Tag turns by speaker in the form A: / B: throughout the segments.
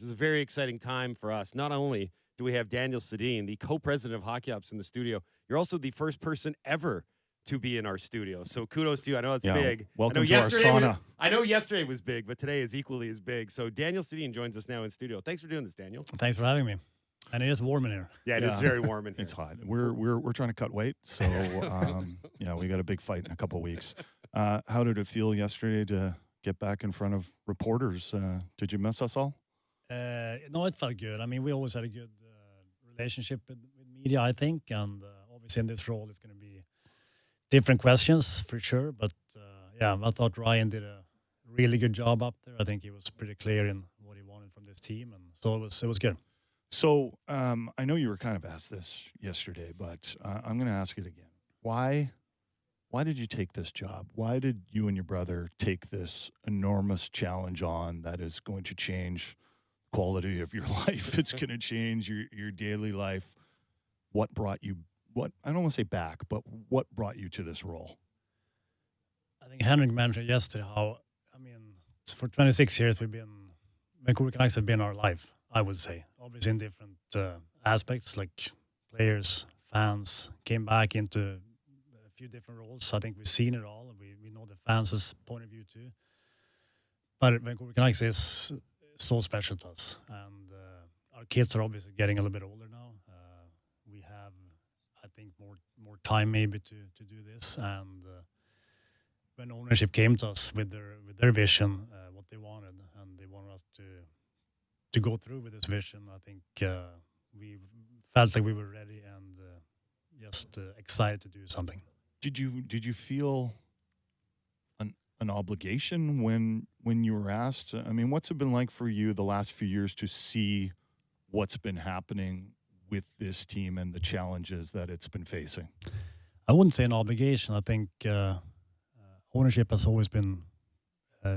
A: This is a very exciting time for us. Not only do we have Daniel Sedin, the co-president of Hockey Ops in the studio, you're also the first person ever to be in our studio. So kudos to you. I know it's big.
B: Welcome to our sauna.
A: I know yesterday was big, but today is equally as big. So Daniel Sedin joins us now in studio. Thanks for doing this, Daniel.
C: Thanks for having me. And it is warm in here.
A: Yeah, it is very warm in here.
B: It's hot. We're trying to cut weight, so we got a big fight in a couple of weeks. How did it feel yesterday to get back in front of reporters? Did you miss us all?
C: No, it felt good. I mean, we always had a good relationship with media, I think, and obviously in this role, it's going to be different questions for sure. But I thought Ryan did a really good job up there. I think he was pretty clear in what he wanted from this team, and so it was good.
B: So I know you were kind of asked this yesterday, but I'm going to ask it again. Why did you take this job? Why did you and your brother take this enormous challenge on that is going to change the quality of your life? It's going to change your daily life. What brought you, I don't want to say back, but what brought you to this role?
C: I think Henrik mentioned yesterday how, for 26 years, Vancouver Canucks have been our life, I would say. Obviously in different aspects, like players, fans, came back into a few different roles. I think we've seen it all. We know the fans' point of view too. But Vancouver Canucks is so special to us. And our kids are obviously getting a little bit older now. We have, I think, more time maybe to do this. And when ownership came to us with their vision, what they wanted, and they wanted us to go through with this vision, I think we felt like we were ready and just excited to do something.
B: Did you feel an obligation when you were asked? I mean, what's it been like for you the last few years to see what's been happening with this team and the challenges that it's been facing?
C: I wouldn't say an obligation. I think ownership has always been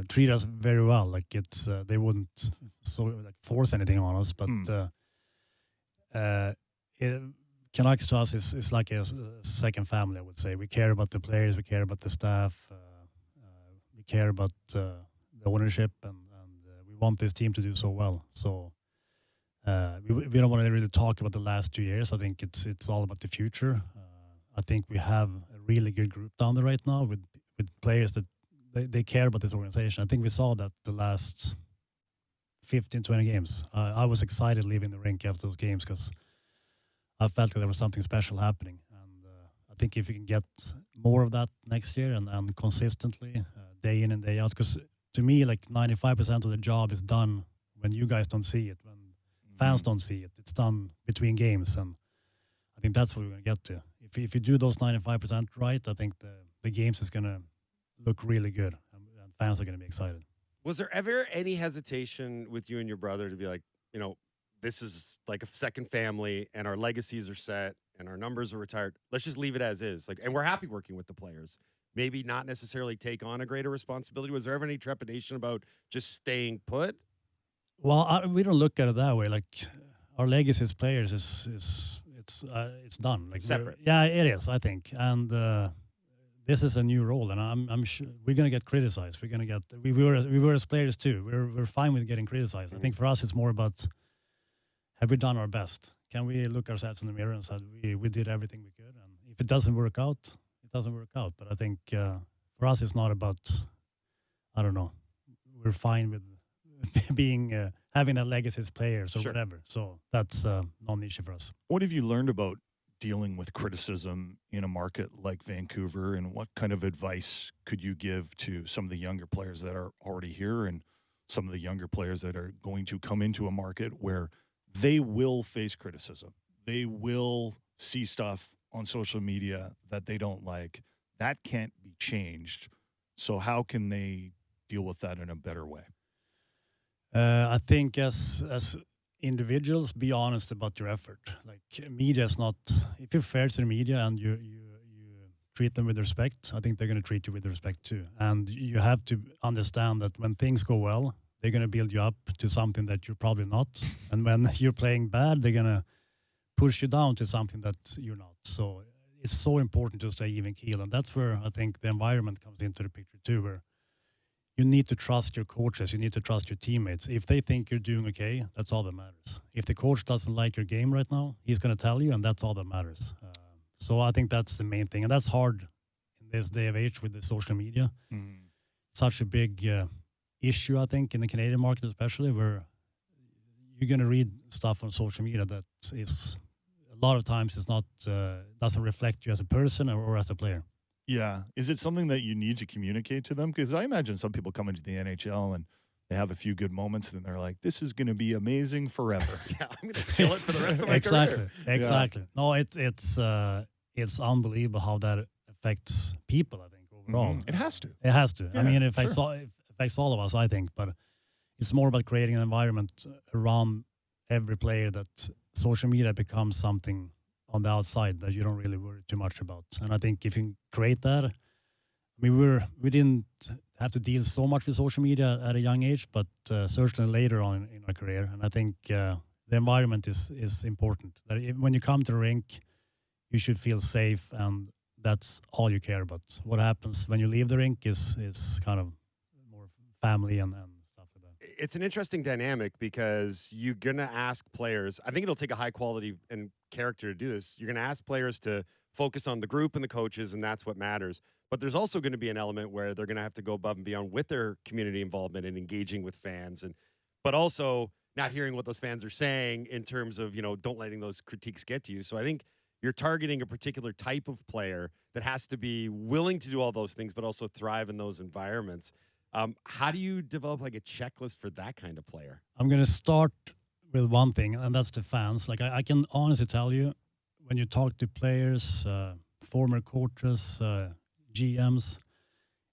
C: treat us very well. Like they wouldn't force anything on us. But Canucks to us is like a second family, I would say. We care about the players, we care about the staff, we care about the ownership, and we want this team to do so well. So we don't want to really talk about the last 2 years. I think it's all about the future. I think we have a really good group down there right now with players that they care about this organization. I think we saw that the last 15, 20 games. I was excited leaving the rink after those games because I felt like there was something special happening. And I think if we can get more of that next year and consistently, day in and day out, because to me, like 95% of the job is done when you guys don't see it, when fans don't see it. It's done between games. And I think that's what we're going to get to. If you do those 95% right, I think the games is going to look really good, and fans are going to be excited.
A: Was there ever any hesitation with you and your brother to be like, this is like a second family and our legacies are set and our numbers are retired. Let's just leave it as is. And we're happy working with the players. Maybe not necessarily take on a greater responsibility. Was there ever any trepidation about just staying put?
C: Well, we don't look at it that way. Like our legacy as players it's done. Like
A: separate.
C: Yeah, it is, I think. And this is a new role, and I'm sure we're going to get criticized. We're going to get. We were as players too. We're fine with getting criticized.
A: Mm-hmm.
C: I think for us, it's more about have we done our best? Can we look ourselves in the mirror and say we did everything we could? And if it doesn't work out, it doesn't work out. But I think for us, it's not about. I don't know. We're fine with being having a legacy as players or whatever. So that's non-issue for us.
B: What have you learned about dealing with criticism in a market like Vancouver, and what kind of advice could you give to some of the younger players that are already here and some of the younger players that are going to come into a market where they will face criticism? They will see stuff on social media that they don't like. That can't be changed. So how can they deal with that in a better way?
C: I think as individuals, be honest about your effort. Like media is not, if you're fair to the media and you treat them with respect, I think they're going to treat you with respect too. And you have to understand that when things go well, they're going to build you up to something that you're probably not. And when you're playing bad, they're going to push you down to something that you're not. So it's so important to stay even keel. And that's where I think the environment comes into the picture too, where you need to trust your coaches. You need to trust your teammates. If they think you're doing okay, that's all that matters. If the coach doesn't like your game right now, he's going to tell you, and that's all that matters. So I think that's the main thing, and that's hard in this day of age with the social media. Such a big issue, I think, in the Canadian market, especially, where you're going to read stuff on social media that is a lot of times it's not doesn't reflect you as a person or as a player.
B: Yeah. Is it something that you need to communicate to them? Because I imagine some people come into the NHL and they have a few good moments and they're like, this is going to be amazing forever.
A: Yeah, I'm going to kill it for the rest of my career.
C: Exactly. No, it's unbelievable how that affects people, I think, overall.
B: It has to.
C: It has to.
B: Yeah,
C: I mean, it
B: sure.
C: affects all of us, I think, but it's more about creating an environment around every player that social media becomes something on the outside that you don't really worry too much about. And I think if you create that, I mean, we didn't have to deal so much with social media at a young age, but certainly later on in our career. And I think the environment is important. That when you come to the rink, you should feel safe, and that's all you care about. What happens when you leave the rink is kind of more family and stuff like that.
A: It's an interesting dynamic because you're going to ask players, I think it'll take a high quality and character to do this. You're going to ask players to focus on the group and the coaches, and that's what matters. But there's also going to be an element where they're going to have to go above and beyond with their community involvement and engaging with fans, but also not hearing what those fans are saying in terms of, don't letting those critiques get to you. So I think you're targeting a particular type of player that has to be willing to do all those things, but also thrive in those environments. How do you develop like a checklist for that kind of player?
C: I'm going to start with one thing, and that's the fans. Like I can honestly tell you, when you talk to players, former coaches, GMs,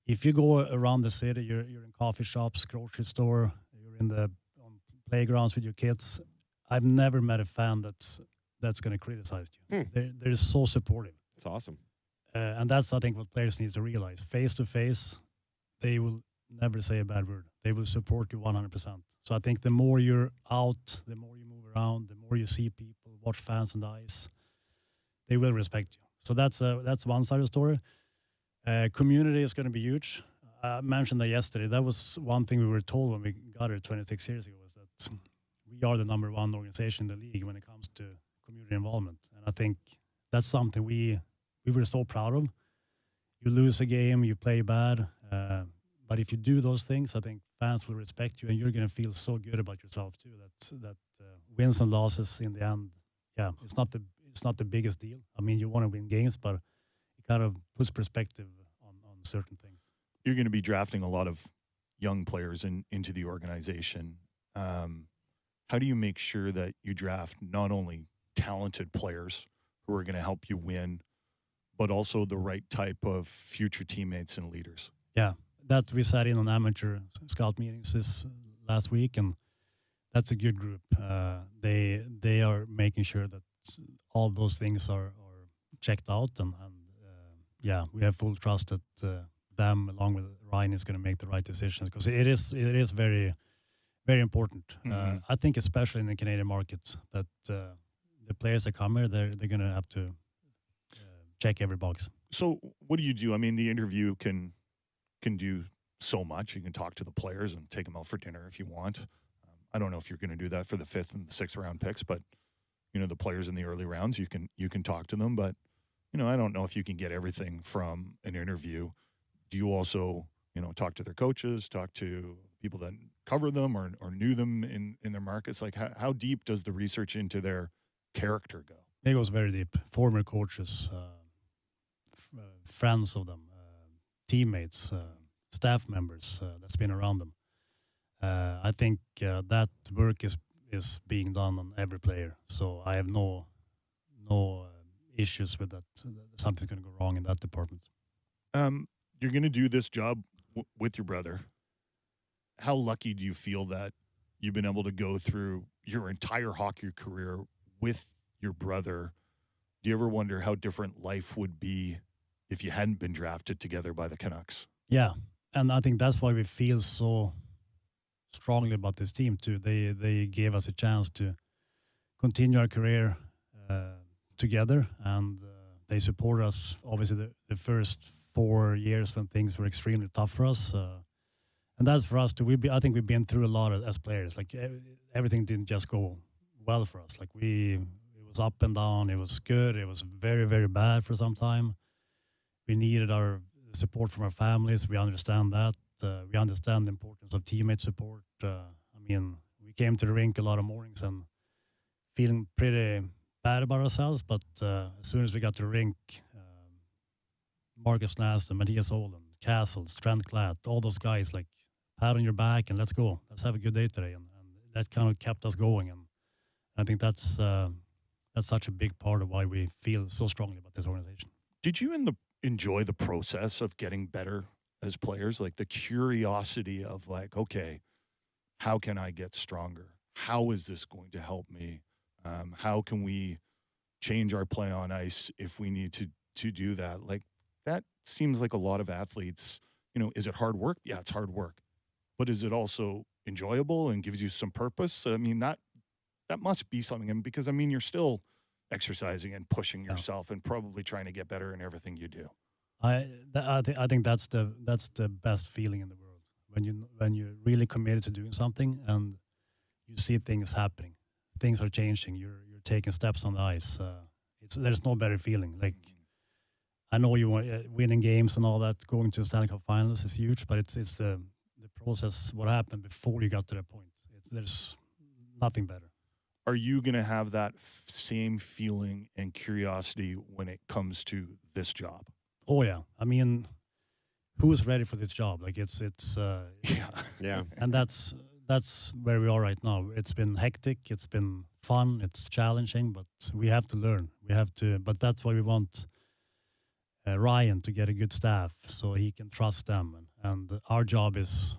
C: if you go around the city, you're in coffee shops, grocery store, you're on playgrounds with your kids. I've never met a fan that's going to criticize you. They're so supportive.
A: It's awesome.
C: And that's, I think, what players need to realize. Face to face, they will never say a bad word. They will support you 100%. So I think the more you're out, the more you move around, the more you see people, watch fans on the ice, they will respect you. So that's one side of the story. Community is going to be huge. I mentioned that yesterday. That was one thing we were told when we got here 26 years ago, was that we are the number one organization in the league when it comes to community involvement. And I think that's something we were so proud of. You lose a game, you play bad, but if you do those things, I think fans will respect you, and you're going to feel so good about yourself too. That wins and losses in the end, it's not the biggest deal. I mean, you want to win games, but it kind of puts perspective on certain things.
B: You're going to be drafting a lot of young players into the organization. How do you make sure that you draft not only talented players who are going to help you win, but also the right type of future teammates and leaders?
C: Yeah, that we sat in on amateur scout meetings this last week, and that's a good group. They are making sure that all those things are checked out, and we have full trust that them, along with Ryan, is going to make the right decisions, because it is very, very important. I think especially in the Canadian market, that the players that come here, they're going to have to check every box.
B: So what do you do? I mean, the interview can do so much. You can talk to the players and take them out for dinner if you want. I don't know if you're going to do that for the 5th and the 6th round picks, but the players in the early rounds, you can talk to them. But I don't know if you can get everything from an interview. Do you also talk to their coaches, talk to people that cover them or knew them in their markets? Like how deep does the research into their character go?
C: It goes very deep. Former coaches, friends of them, teammates, staff members that's been around them. I think that work is being done on every player. So I have no issues with that. Something's going to go wrong in that department.
B: You're going to do this job with your brother. How lucky do you feel that you've been able to go through your entire hockey career with your brother? Do you ever wonder how different life would be if you hadn't been drafted together by the Canucks?
C: Yeah, and I think that's why we feel so strongly about this team too. They gave us a chance to continue our career together, and they supported us obviously the first 4 years when things were extremely tough for us, And that's for us too. I think we've been through a lot as players. Like everything didn't just go well for us. Like it was up and down. It was good. It was very, very bad for some time. We needed our support from our families. We understand that. We understand the importance of teammate support. I mean, we came to the rink a lot of mornings and feeling pretty bad about ourselves. But as soon as we got to the rink, Marcus Nass and Mattias Olen, Castle, Strand Klatt, all those guys, like, pat on your back and let's go. Let's have a good day today. And that kind of kept us going. And I think that's such a big part of why we feel so strongly about this organization.
B: Did you enjoy the process of getting better as players? Like the curiosity of like, okay, how can I get stronger? How is this going to help me? How can we change our play on ice if we need to do that? Like that seems like a lot of athletes, is it hard work? Yeah, it's hard work. But is it also enjoyable and gives you some purpose? I mean, that must be something. And because, I mean, you're still exercising and pushing yourself and probably trying to get better in everything you do.
C: I think that's the best feeling in the world when you're really committed to doing something and you see things happening, things are changing. You're taking steps on the ice. There's no better feeling. Like I know you want winning games and all that. Going to Stanley Cup Finals is huge, but it's the process. What happened before you got to that point? There's nothing better.
B: Are you going to have that same feeling and curiosity when it comes to this job?
C: Oh yeah, I mean, who's ready for this job? Like it's
A: Yeah.
C: And that's where we are right now. It's been hectic, it's been fun, it's challenging, but we have to learn. But that's why we want Ryan to get a good staff so he can trust them. And our job is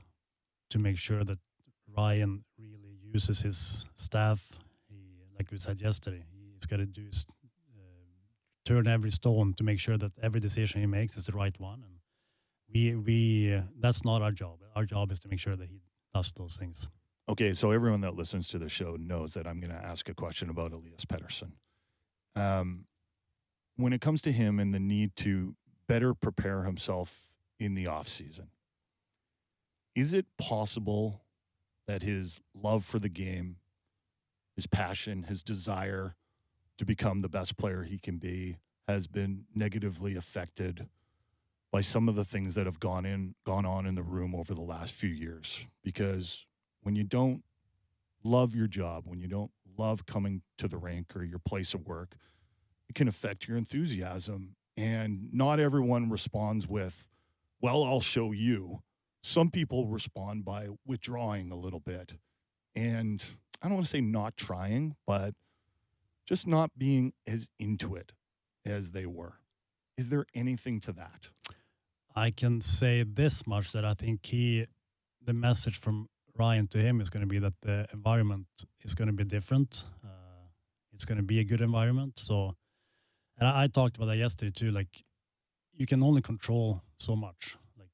C: to make sure that Ryan really uses his staff. Like we said yesterday, he's got to do turn every stone to make sure that every decision he makes is the right one. And we that's not our job. Our job is to make sure that he does those things.
B: Okay, so everyone that listens to the show knows that I'm going to ask a question about Elias Pettersson. When it comes to him and the need to better prepare himself in the off season, is it possible that his love for the game, his passion, his desire to become the best player he can be has been negatively affected by some of the things that have gone on in the room over the last few years? Because when you don't love your job, when you don't love coming to the rink or your place of work, it can affect your enthusiasm. And not everyone responds with, well, I'll show you. Some people respond by withdrawing a little bit. And I don't want to say not trying, but just not being as into it as they were. Is there anything to that?
C: I can say this much, that I think the message from Ryan to him is going to be that the environment is going to be different. It's going to be a good environment. So, and I talked about that yesterday too. Like, you can only control so much. Like,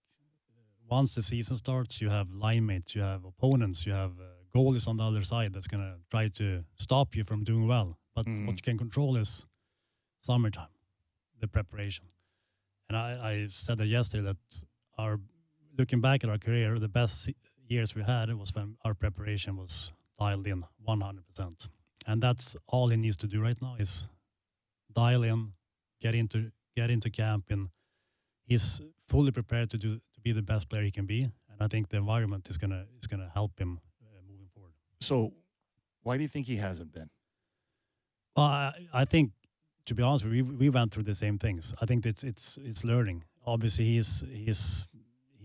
C: once the season starts, you have line mates, you have opponents, you have goalies on the other side that's going to try to stop you from doing well. But what you can control is summertime, the preparation. And I said that yesterday, that looking back at our career, the best years we had, it was when our preparation was dialed in 100%. And that's all he needs to do right now, is dial in, get into camp, and he's fully prepared to be the best player he can be. And I think the environment is gonna help him moving forward.
B: So, why do you think he hasn't been?
C: Well, I think, to be honest with you, we went through the same things. I think that it's learning. Obviously, he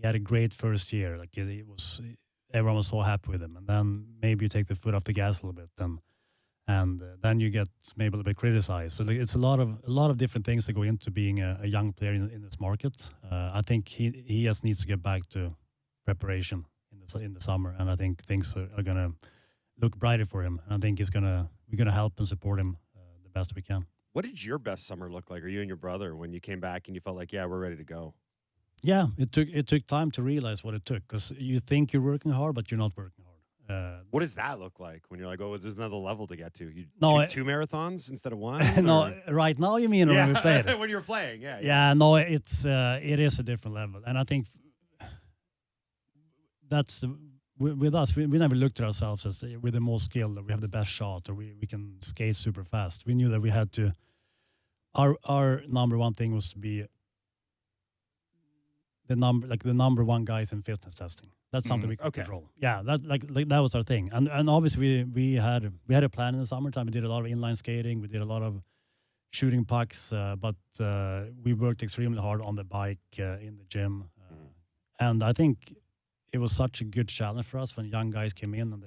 C: had a great first year. Like, everyone was so happy with him, and then maybe you take the foot off the gas a little bit, and then you get maybe a little bit criticized. So it's a lot of different things that go into being a young player in this market. I think he just needs to get back to preparation in the summer, and I think things are gonna look brighter for him. And I think we're gonna help and support him the best we can.
A: What did your best summer look like, or you and your brother, when you came back and you felt like, yeah, we're ready to go?
C: Yeah, it took time to realize what it took, because you think you're working hard, but you're not working hard.
A: What does that look like when you're like, oh, there's another level to get to? You
C: No,
A: shoot 2 marathons instead of 1?
C: No, right now you mean, or when we played?
A: When you were playing, yeah.
C: Yeah, no, it is a different level, and I think that's with us. We never looked at ourselves as we're the most skilled, or we have the best shot, or we can skate super fast. We knew that we had to. Our number one thing was to be the number one guys in fitness testing. That's something we could control. Yeah, that was our thing. And obviously we had a plan in the summertime. We did a lot of inline skating. We did a lot of shooting pucks, but we worked extremely hard on the bike in the gym. And I think it was such a good challenge for us when young guys came in and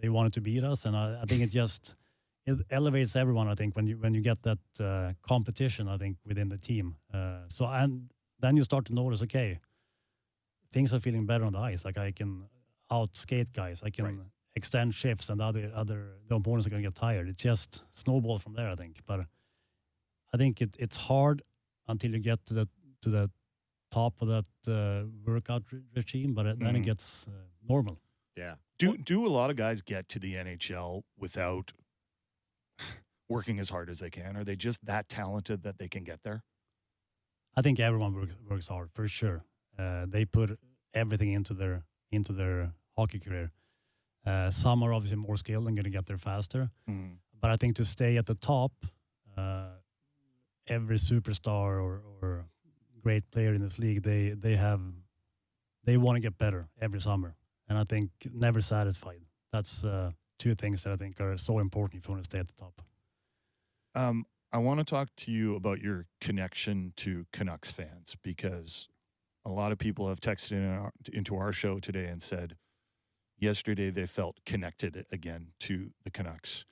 C: they wanted to beat us. And I think it elevates everyone. I think when you get that competition, I think within the team. And then you start to notice, okay, things are feeling better on the ice. Like I can out skate guys, I can extend shifts, and the opponents are going to get tired. It just snowballs from there, I think. But I think it's hard until you get to the top of that workout regime, but then it gets normal.
A: Yeah.
B: Do a lot of guys get to the NHL without working as hard as they can? Are they just that talented that they can get there?
C: I think everyone works hard for sure. They put everything into their hockey career. Some are obviously more skilled and going to get there faster. But I think to stay at the top, every superstar or great player in this league, they want to get better every summer. And I think never satisfied. That's two things that I think are so important if you want to stay at the top.
B: I want to talk to you about your connection to Canucks fans, because a lot of people have texted into our show today and said yesterday they felt connected again to the Canucks.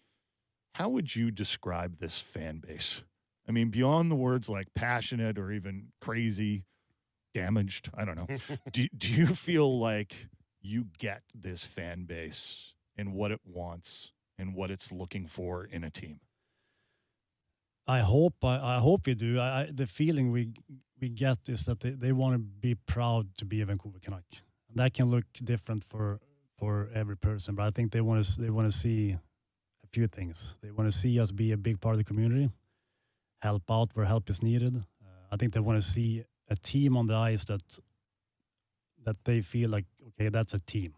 B: How would you describe this fan base? I mean, beyond the words like passionate or even crazy, damaged, I don't know. do you feel like you get this fan base and what it wants and what it's looking for in a team?
C: I hope you do. The feeling we get is that they want to be proud to be a Vancouver Canuck. That can look different for every person, but I think they want to see a few things. They want to see us be a big part of the community, help out where help is needed. I think they want to see a team on the ice that they feel like, okay, that's a team.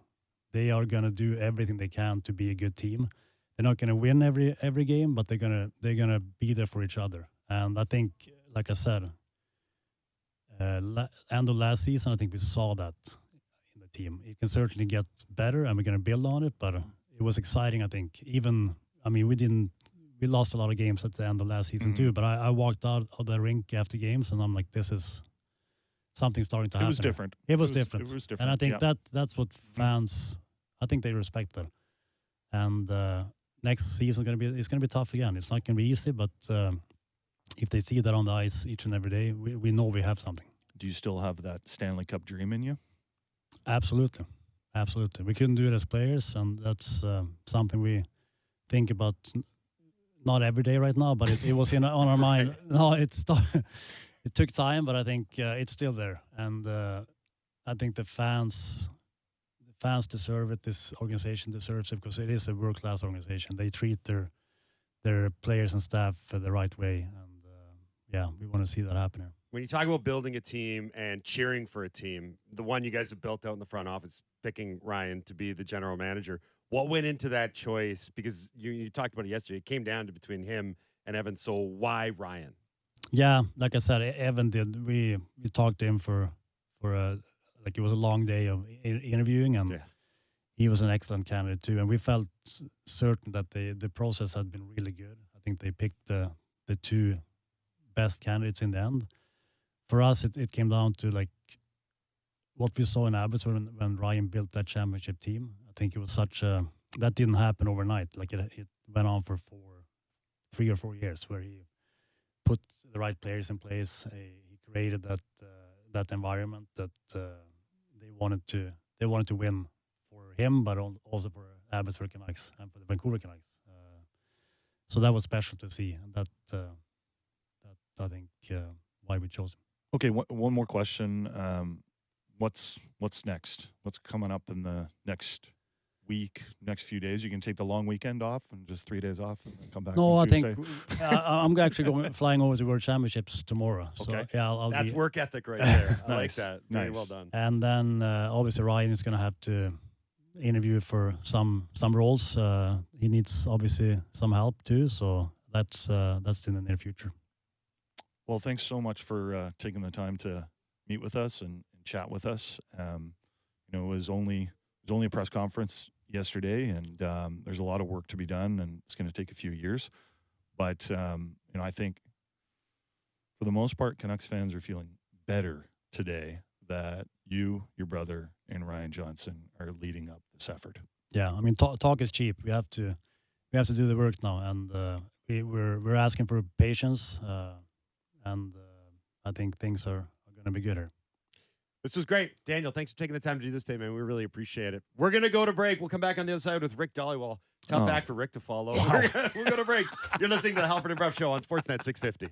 C: They are going to do everything they can to be a good team. They're not going to win every game, but they're gonna be there for each other. And I think, like I said, end of last season, I think we saw that in the team. It can certainly get better, and we're going to build on it. But it was exciting. I think we lost a lot of games at the end of last season too. But I walked out of the rink after games, and I'm like, this is something starting to happen.
B: It was different.
C: It was different.
B: It was different.
C: And I think that's what fans. I think they respect that. And next season it's gonna be tough again. It's not gonna be easy, but if they see that on the ice each and every day, we know we have something.
B: Do you still have that Stanley Cup dream in you?
C: Absolutely. We couldn't do it as players, and that's something we think about not every day right now, but it was on our mind. No, it took time, but I think it's still there, and I think the fans deserve it. This organization deserves it because it is a world-class organization. They treat their players and staff the right way, and we want to see that happen here.
A: When you talk about building a team and cheering for a team, the one you guys have built out in the front office, picking Ryan to be the general manager, what went into that choice? Because you talked about it yesterday. It came down to between him and Evan. So why Ryan?
C: Yeah, like I said, Evan did. We talked to him for it was a long day of interviewing, and he was an excellent candidate too. And we felt certain that the process had been really good. I think they picked the two best candidates in the end. For us, it came down to like what we saw in Abbotsford when Ryan built that championship team. I think it was that didn't happen overnight. Like it went on for 3 or 4 years, where he put the right players in place. He created that environment that they wanted to win for him, but also for Abbotsford Canucks and for the Vancouver Canucks. So that was special to see, and that I think why we chose him.
B: Okay, one more question. What's next? What's coming up in the next next few days, you can take the long weekend off and just 3 days off and then come back
C: No, I
B: on Tuesday?
C: think I'm actually flying over to World Championships tomorrow. So
B: Okay.
C: yeah, I'll
A: That's
C: be,
A: work ethic right there. I like
B: Nice.
A: that. Very well
B: Nice.
A: done.
C: and then obviously Ryan is going to have to interview for some roles. He needs obviously some help too. So that's in the near future.
B: Well, thanks so much for taking the time to meet with us and chat with us. It was only a press conference yesterday, and there's a lot of work to be done, and it's going to take a few years. But I think for the most part, Canucks fans are feeling better today that you, your brother, and Ryan Johnson are leading up this effort.
C: Yeah, I mean, talk is cheap. We have to do the work now, and we're asking for patience, and I think things are going to be good here.
A: This was great. Daniel, thanks for taking the time to do this today, man. We really appreciate it. We're going to go to break. We'll come back on the other side with Rick Dollywall. Tough act for Rick to follow.
B: Wow.
A: We'll go to break. You're listening to the Halford and Bruff Show on Sportsnet 650.